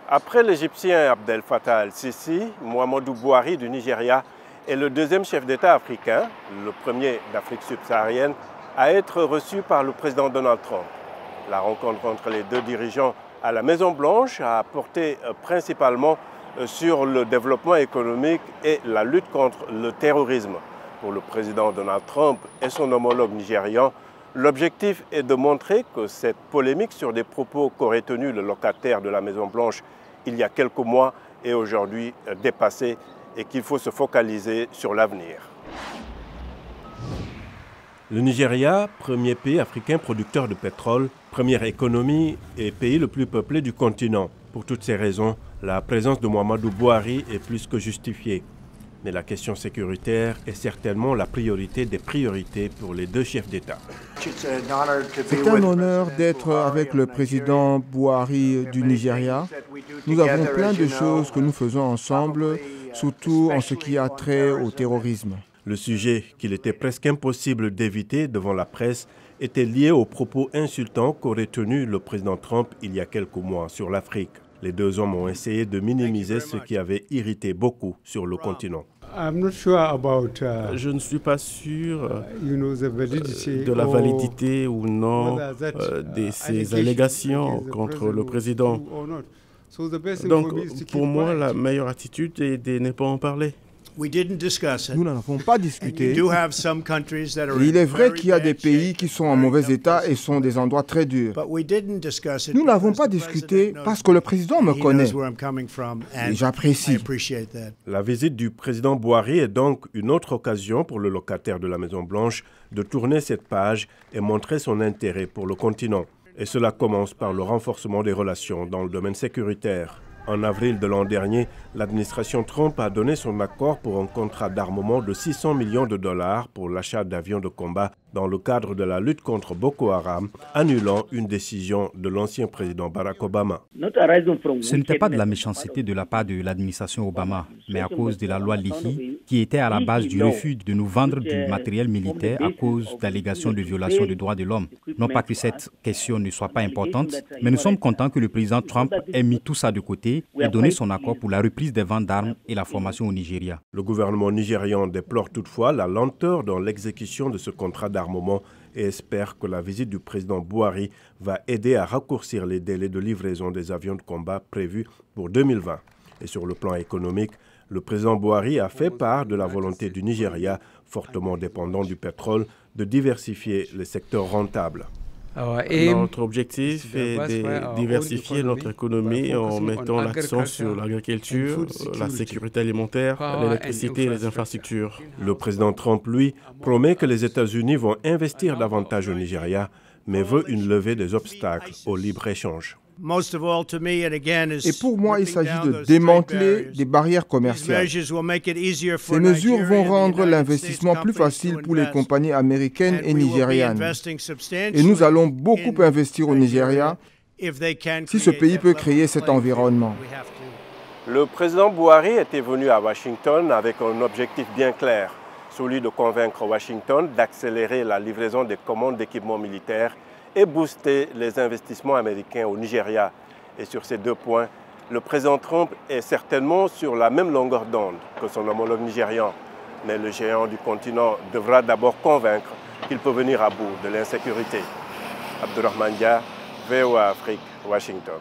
Après l'Égyptien Abdel Fattah el-Sisi, Muhammadu Buhari du Nigeria est le deuxième chef d'État africain, le premier d'Afrique subsaharienne, à être reçu par le président Donald Trump. La rencontre entre les deux dirigeants à la Maison-Blanche a porté principalement sur le développement économique et la lutte contre le terrorisme. Pour le président Donald Trump et son homologue nigérian, l'objectif est de montrer que cette polémique sur des propos qu'aurait tenus le locataire de la Maison-Blanche il y a quelques mois est aujourd'hui dépassée et qu'il faut se focaliser sur l'avenir. Le Nigeria, premier pays africain producteur de pétrole, première économie et pays le plus peuplé du continent. Pour toutes ces raisons, la présence de Muhammadu Buhari est plus que justifiée. Mais la question sécuritaire est certainement la priorité des priorités pour les deux chefs d'État. C'est un honneur d'être avec le président Buhari du Nigeria. Nous avons plein de choses que nous faisons ensemble, surtout en ce qui a trait au terrorisme. Le sujet qu'il était presque impossible d'éviter devant la presse était lié aux propos insultants qu'aurait tenus le président Trump il y a quelques mois sur l'Afrique. Les deux hommes ont essayé de minimiser ce qui avait irrité beaucoup sur le continent. Je ne suis pas sûr de la validité ou non de ces allégations contre le président. Donc, pour moi, la meilleure attitude est de ne pas en parler. Nous n'en avons pas discuté. Et il est vrai qu'il y a des pays qui sont en mauvais état et sont des endroits très durs. Nous n'avons pas discuté parce que le président me connaît et j'apprécie. La visite du président Buhari est donc une autre occasion pour le locataire de la Maison-Blanche de tourner cette page et montrer son intérêt pour le continent. Et cela commence par le renforcement des relations dans le domaine sécuritaire. En avril de l'an dernier, l'administration Trump a donné son accord pour un contrat d'armement de 600 millions de dollars pour l'achat d'avions de combat dans le cadre de la lutte contre Boko Haram, annulant une décision de l'ancien président Barack Obama. Ce n'était pas de la méchanceté de la part de l'administration Obama, mais à cause de la loi Leahy, qui était à la base du refus de nous vendre du matériel militaire à cause d'allégations de violation des droits de l'homme. Non pas que cette question ne soit pas importante, mais nous sommes contents que le président Trump ait mis tout ça de côté et donné son accord pour la reprise des ventes d'armes et la formation au Nigeria. Le gouvernement nigérian déplore toutefois la lenteur dans l'exécution de ce contrat d'armement et espère que la visite du président Buhari va aider à raccourcir les délais de livraison des avions de combat prévus pour 2020. Et sur le plan économique, le président Buhari a fait part de la volonté du Nigeria, fortement dépendant du pétrole, de diversifier les secteurs rentables. Notre objectif est de diversifier notre économie en mettant l'accent sur l'agriculture, la sécurité alimentaire, l'électricité et les infrastructures. Le président Trump, lui, promet que les États-Unis vont investir davantage au Nigeria, mais veut une levée des obstacles au libre-échange. Et pour moi, il s'agit de démanteler des barrières commerciales. Ces mesures vont rendre l'investissement plus facile pour les compagnies américaines et nigérianes. Et nous allons beaucoup investir au Nigeria si ce pays peut créer cet environnement. Le président Buhari était venu à Washington avec un objectif bien clair, celui de convaincre Washington d'accélérer la livraison des commandes d'équipements militaires et booster les investissements américains au Nigeria. Et sur ces deux points, le président Trump est certainement sur la même longueur d'onde que son homologue nigérian. Mais le géant du continent devra d'abord convaincre qu'il peut venir à bout de l'insécurité. Abdurrahman Dia, VOA Afrique, Washington.